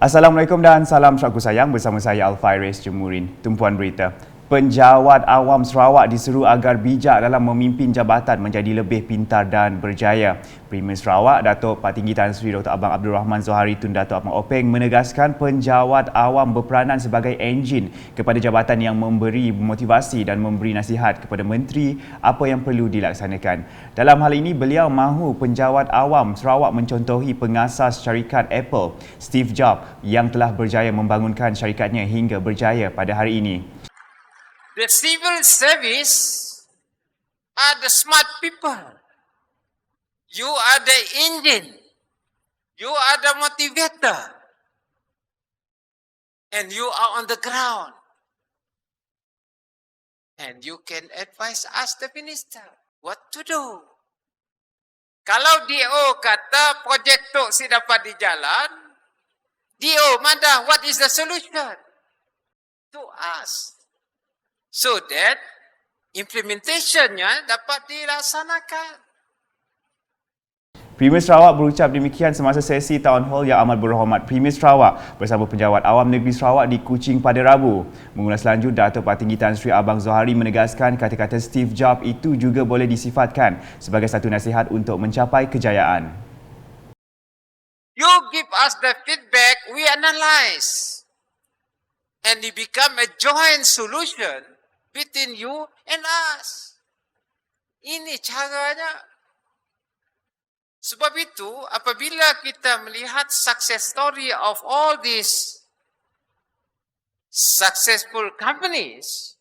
Assalamualaikum dan salam syaraku sayang, bersama saya Alfairis Jemurin. Tumpuan berita. Penjawat awam Sarawak diseru agar bijak dalam memimpin jabatan menjadi lebih pintar dan berjaya. Premier Sarawak, Datuk Patinggi Tan Sri Dr. Abang Abdul Rahman Zohari Tun Datuk Abang Openg menegaskan penjawat awam berperanan sebagai enjin kepada jabatan yang memberi motivasi dan memberi nasihat kepada menteri apa yang perlu dilaksanakan. Dalam hal ini, beliau mahu penjawat awam Sarawak mencontohi pengasas syarikat Apple, Steve Jobs, yang telah berjaya membangunkan syarikatnya hingga berjaya pada hari ini. The civil service are the smart people. You are the engine. You are the motivator. And you are on the ground. And you can advise us, the minister, what to do. Kalau DO kata projek tu si dapat dijalan, DO mana, what is the solution? To us. So that implementationnya dapat dilaksanakan. Premier Sarawak berucap demikian semasa sesi Town Hall yang amat berhormat Premier Sarawak bersama Penjawat Awam Negeri Sarawak di Kuching pada Rabu. Mengulas lanjut, Datuk Patinggi Tan Sri Abang Zohari menegaskan kata-kata Steve Jobs itu juga boleh disifatkan sebagai satu nasihat untuk mencapai kejayaan. You give us the feedback, we analyze. And it become a joint solution between you and us. Ini caranya. Sebab itu, apabila kita melihat success story of all these successful companies,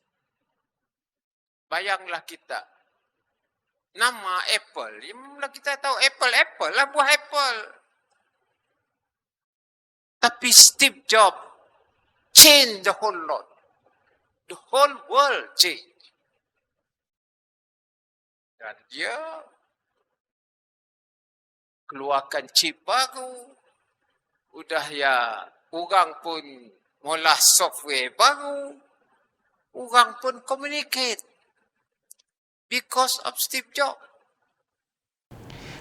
bayanglah kita, nama Apple, mula kita tahu Apple lah, buah Apple. Tapi Steve Jobs change the whole lot. The whole world change. Dan dia keluarkan chip baru. Udah ya, orang pun mula software baru. Orang pun communicate. Because of Steve Jobs.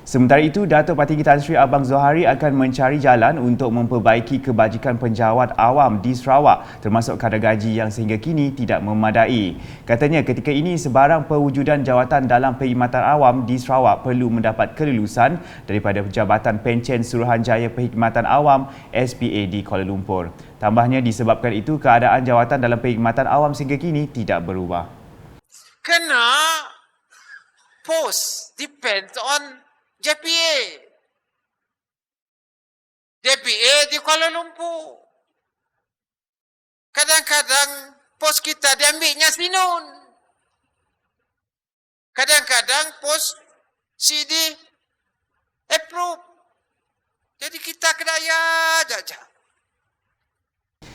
Sementara itu, Datuk Patinggi Tan Sri Abang Zohari akan mencari jalan untuk memperbaiki kebajikan penjawat awam di Sarawak, termasuk kadar gaji yang sehingga kini tidak memadai. Katanya ketika ini sebarang perwujudan jawatan dalam perkhidmatan awam di Sarawak perlu mendapat kelulusan daripada Jabatan Pencen Suruhanjaya Perkhidmatan Awam SPA di Kuala Lumpur. Tambahnya, disebabkan itu keadaan jawatan dalam perkhidmatan awam sehingga kini tidak berubah. Kena post depends on JPA. JPA di Kuala Lumpur. Kadang-kadang pos kita diambilnya Sinun. Kadang-kadang pos CD approve. Jadi kita kedaya saja.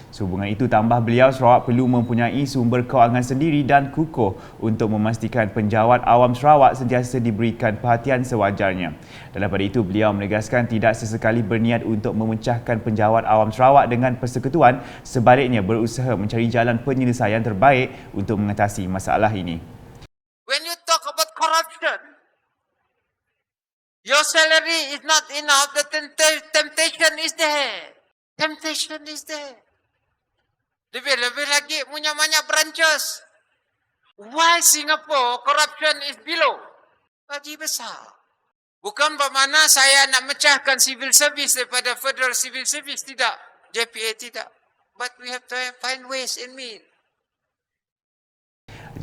Sehubungan itu, tambah beliau, Sarawak perlu mempunyai sumber kewangan sendiri dan kukuh untuk memastikan penjawat awam Sarawak sentiasa diberikan perhatian sewajarnya. Dalam pada itu, beliau menegaskan tidak sesekali berniat untuk memecahkan penjawat awam Sarawak dengan persekutuan, sebaliknya berusaha mencari jalan penyelesaian terbaik untuk mengatasi masalah ini. When you talk about corruption, your salary is not enough, the temptation is there. Temptation is there. Lebih-lebih lagi punya banyak branches. Why Singapore corruption is below? Gaji besar. Bukan bermakna saya nak mecahkan civil service daripada federal civil service. Tidak. JPA tidak. But we have to find ways and means.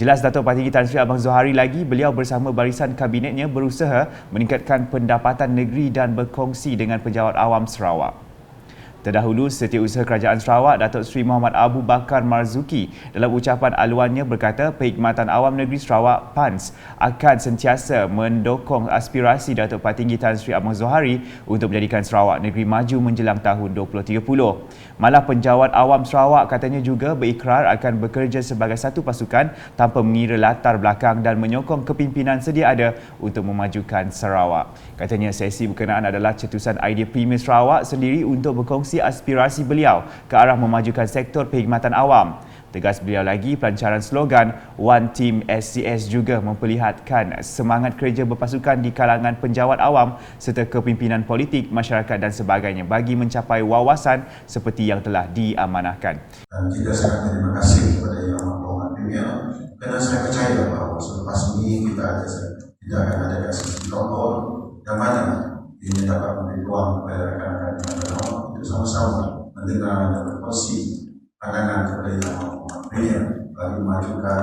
Jelas Datuk Patinggi Tan Sri Abang Zohari lagi, beliau bersama barisan kabinetnya berusaha meningkatkan pendapatan negeri dan berkongsi dengan penjawat awam Sarawak. Terdahulu, Setiausaha Kerajaan Sarawak, Datuk Seri Muhammad Abu Bakar Marzuki dalam ucapan aluannya berkata Perkhidmatan Awam Negeri Sarawak PANS akan sentiasa mendukung aspirasi Datuk Patinggi Tan Sri Abang Zohari untuk menjadikan Sarawak negeri maju menjelang tahun 2030. Malah penjawat awam Sarawak katanya juga berikrar akan bekerja sebagai satu pasukan tanpa mengira latar belakang dan menyokong kepimpinan sedia ada untuk memajukan Sarawak. Katanya sesi berkenaan adalah cetusan idea Premier Sarawak sendiri untuk berkongsi aspirasi beliau ke arah memajukan sektor perkhidmatan awam. Tegas beliau lagi, pelancaran slogan One Team SCS juga memperlihatkan semangat kerja berpasukan di kalangan penjawat awam serta kepimpinan politik, masyarakat dan sebagainya bagi mencapai wawasan seperti yang telah diamanahkan. Dan kita sangat terima kasih kepada Yang Amat Premier kerana saya percaya bahawa selepas ini kita tidak akan ada sesi kontrol yang mana ini dapat memberi ruang kepada rakan-rakan yang berpengaruh untuk sama-sama mendengar dan berkongsi pandangan kepada Yang Amat Premier bagi memajukan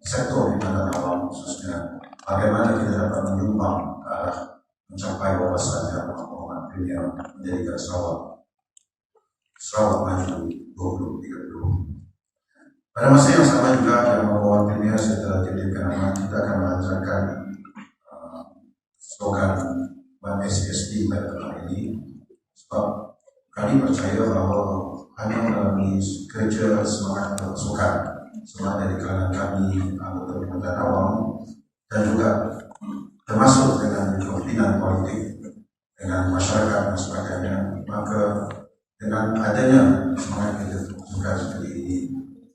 sektor perkhidmatan awam, khususnya bagaimana kita dapat menyumbang ke arah mencapai wawasan Yang Amat Premier menjadikan Sarawak maju 2030. Pada masa yang sama juga Yang Amat Premier setelah diberikan amanah, kita akan melancarkan slogan One SSD pada tahun ini, sebab kami percaya bahawa hanya melalui kerja semangat berpasukan, semangat dari kalangan kami, anggota perkhidmatan awam dan juga termasuk dengan kepimpinan politik, dengan masyarakat dan sebagainya, maka dengan adanya semangat kerja berpasukan seperti ini,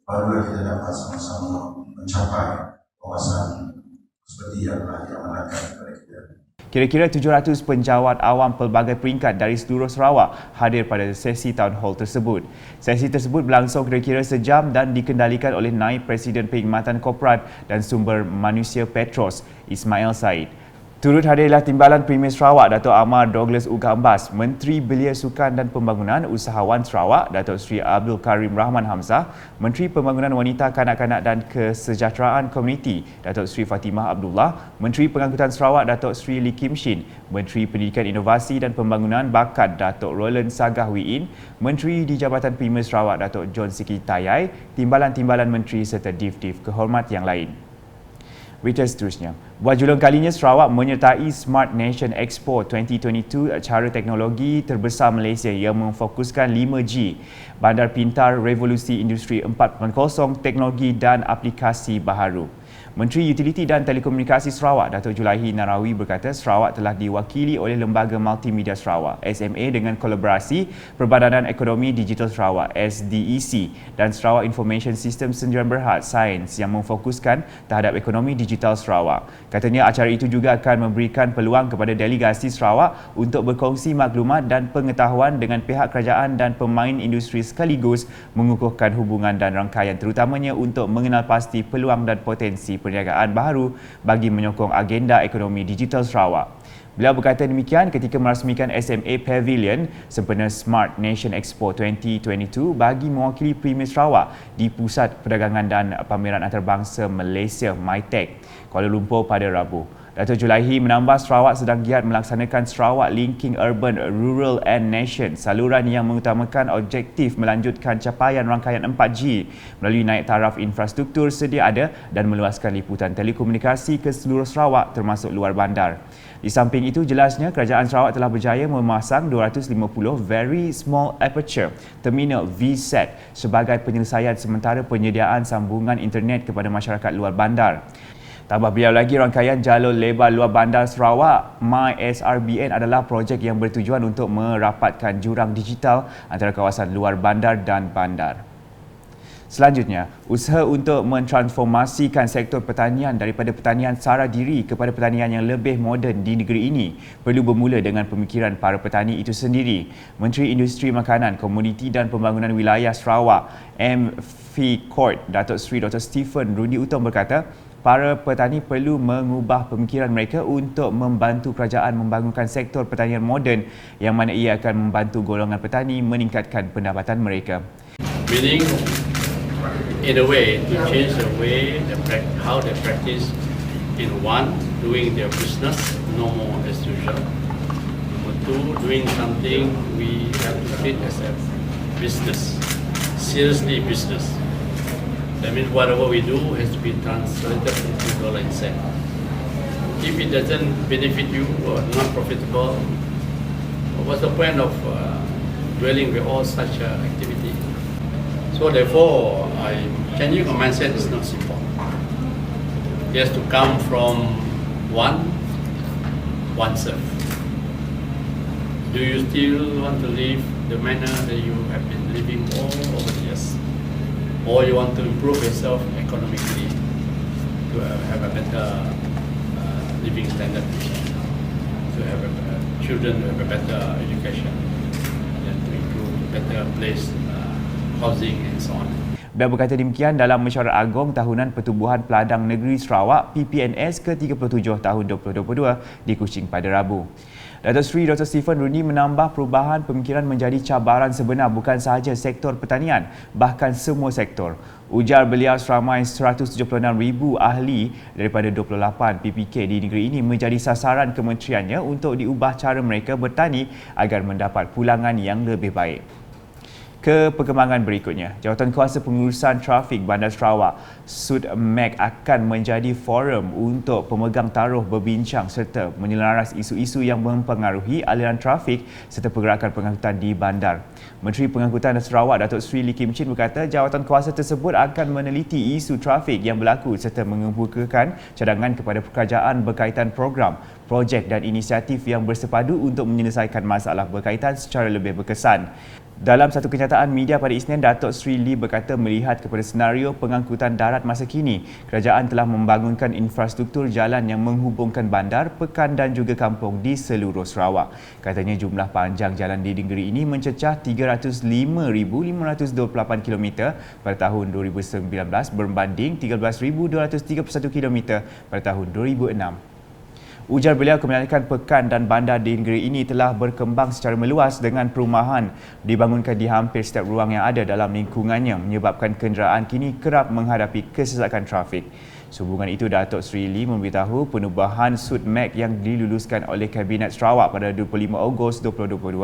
barulah kita dapat sama-sama mencapai kawasan seperti yang telah diamanahkan kepada kita. Kira-kira 700 penjawat awam pelbagai peringkat dari seluruh Sarawak hadir pada sesi town hall tersebut. Sesi tersebut berlangsung kira-kira sejam dan dikendalikan oleh Naib Presiden Perkhidmatan Korporat dan Sumber Manusia Petros, Ismail Said. Turut hadirlah Timbalan Premier Sarawak, Dato' Amar Douglas Ugambas, Menteri Belia Sukan dan Pembangunan Usahawan Sarawak, Dato' Sri Abdul Karim Rahman Hamzah, Menteri Pembangunan Wanita, Kanak-kanak dan Kesejahteraan Komuniti, Dato' Sri Fatimah Abdullah, Menteri Pengangkutan Sarawak, Dato' Sri Lee Kim Shin, Menteri Pendidikan Inovasi dan Pembangunan Bakat, Dato' Roland Sagah Wiin, Menteri di Jabatan Premier Sarawak, Dato' John Siki Tayai, Timbalan-timbalan Menteri serta div-div kehormat yang lain. Berita seterusnya. Buat julung kalinya, Sarawak menyertai Smart Nation Expo 2022, acara teknologi terbesar Malaysia yang memfokuskan 5G, bandar pintar, revolusi industri 4.0, teknologi dan aplikasi baharu. Menteri Utiliti dan Telekomunikasi Sarawak, Datuk Julaihi Narawi berkata Sarawak telah diwakili oleh Lembaga Multimedia Sarawak SMA dengan kolaborasi Perbadanan Ekonomi Digital Sarawak SDEC dan Sarawak Information System Sdn Bhd Sains yang memfokuskan terhadap ekonomi digital Sarawak. Katanya acara itu juga akan memberikan peluang kepada delegasi Sarawak untuk berkongsi maklumat dan pengetahuan dengan pihak kerajaan dan pemain industri sekaligus mengukuhkan hubungan dan rangkaian terutamanya untuk mengenal pasti peluang dan potensi perniagaan baharu bagi menyokong agenda ekonomi digital Sarawak. Beliau berkata demikian ketika merasmikan SMA Pavilion sempena Smart Nation Expo 2022 bagi mewakili Premier Sarawak di Pusat Perdagangan dan Pameran Antarabangsa Malaysia MITEC, Kuala Lumpur pada Rabu. Datuk Julaihi menambah Sarawak sedang giat melaksanakan Sarawak Linking Urban, Rural and Nation, saluran yang mengutamakan objektif melanjutkan capaian rangkaian 4G melalui naik taraf infrastruktur sedia ada dan meluaskan liputan telekomunikasi ke seluruh Sarawak termasuk luar bandar. Di samping itu, jelasnya kerajaan Sarawak telah berjaya memasang 250 Very Small Aperture Terminal VSAT sebagai penyelesaian sementara penyediaan sambungan internet kepada masyarakat luar bandar. Tambah beliau lagi, rangkaian jalur lebar luar bandar Sarawak MySRBN adalah projek yang bertujuan untuk merapatkan jurang digital antara kawasan luar bandar dan bandar. Selanjutnya, usaha untuk mentransformasikan sektor pertanian daripada pertanian sara diri kepada pertanian yang lebih moden di negeri ini perlu bermula dengan pemikiran para petani itu sendiri. Menteri Industri Makanan, Komuniti dan Pembangunan Wilayah Sarawak MV-Court, Datuk Seri Dr. Stephen Rudy Utom berkata, para petani perlu mengubah pemikiran mereka untuk membantu kerajaan membangunkan sektor pertanian moden yang mana ia akan membantu golongan petani meningkatkan pendapatan mereka. Meaning, in a way, to change the way how they practice in one, doing their business, no more as usual. Number two, doing something we have to treat as a business, seriously business. That means whatever we do has to be translated into dollar and cent. If it doesn't benefit you or not profitable, what's the point of dwelling with all such activity? So therefore, changing a mindset is not simple. It has to come from oneself. Do you still want to live the manner that you have been living all over the years? or you want to improve yourself economically, to have a better living standard, to have children to have a better education, and to improve better place, housing and so on. Beliau berkata demikian dalam Mesyuarat Agong Tahunan Pertubuhan Peladang Negeri Sarawak PPNS ke-37 tahun 2022 di Kuching pada Rabu. Datuk Seri Dr. Stephen Rooney menambah perubahan pemikiran menjadi cabaran sebenar bukan sahaja sektor pertanian, bahkan semua sektor. Ujar beliau seramai 176,000 ahli daripada 28 PPK di negeri ini menjadi sasaran kementeriannya untuk diubah cara mereka bertani agar mendapat pulangan yang lebih baik. Ke perkembangan berikutnya, Jawatankuasa Pengurusan Trafik Bandar Sarawak SUD-MEC akan menjadi forum untuk pemegang taruh berbincang serta menyelaras isu-isu yang mempengaruhi aliran trafik serta pergerakan pengangkutan di bandar. Menteri Pengangkutan Sarawak Datuk Seri Lee Kim Chin berkata jawatankuasa tersebut akan meneliti isu trafik yang berlaku serta mengemukakan cadangan kepada kerajaan berkaitan program, projek dan inisiatif yang bersepadu untuk menyelesaikan masalah berkaitan secara lebih berkesan. Dalam satu kenyataan media pada Isnin, Datuk Seri Lee berkata melihat kepada senario pengangkutan darat masa kini, kerajaan telah membangunkan infrastruktur jalan yang menghubungkan bandar, pekan dan juga kampung di seluruh Sarawak. Katanya jumlah panjang jalan di negeri ini mencecah 305,528 km pada tahun 2019 berbanding 13,231 km pada tahun 2006. Ujar beliau kebanyakan pekan dan bandar di negeri ini telah berkembang secara meluas dengan perumahan dibangunkan di hampir setiap ruang yang ada dalam lingkungannya menyebabkan kenderaan kini kerap menghadapi kesesakan trafik. Sehubungan itu, Datuk Seri Lee memberitahu penubuhan SUD-MEC yang diluluskan oleh Kabinet Sarawak pada 25 Ogos 2022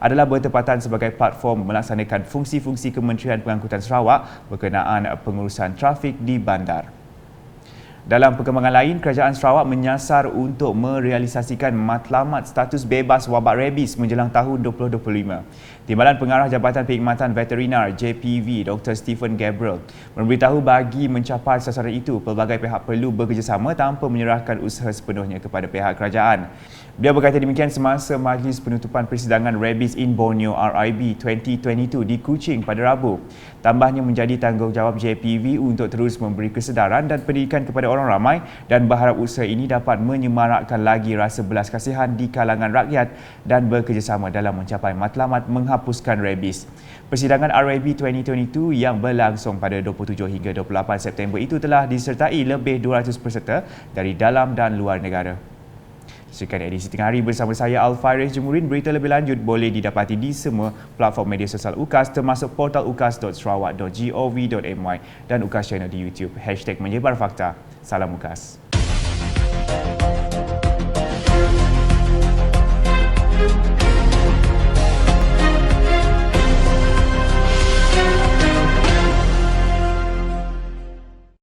adalah bertepatan sebagai platform melaksanakan fungsi-fungsi Kementerian Pengangkutan Sarawak berkenaan pengurusan trafik di bandar. Dalam perkembangan lain, Kerajaan Sarawak menyasar untuk merealisasikan matlamat status bebas wabak rabies menjelang tahun 2025. Timbalan Pengarah Jabatan Perkhidmatan Veterinar JPV Dr. Stephen Gabriel memberitahu bagi mencapai sasaran itu, pelbagai pihak perlu bekerjasama tanpa menyerahkan usaha sepenuhnya kepada pihak kerajaan. Beliau berkata demikian semasa Majlis Penutupan Persidangan Rabies in Borneo RIB 2022 di Kuching pada Rabu. Tambahnya menjadi tanggungjawab JPV untuk terus memberi kesedaran dan pendidikan kepada orang ramai dan berharap usaha ini dapat menyemarakkan lagi rasa belas kasihan di kalangan rakyat dan bekerjasama dalam mencapai matlamat menghapuskan rabies. Persidangan RIB 2022 yang berlangsung pada 27 hingga 28 September itu telah disertai lebih 200 peserta dari dalam dan luar negara. Sekian edisi tengah hari bersama saya Al-Fairiz Jemurin. Berita lebih lanjut boleh didapati di semua platform media sosial UKAS termasuk portal ukas.sarawak.gov.my dan UKAS channel di YouTube. #menyebar fakta. Salam UKAS.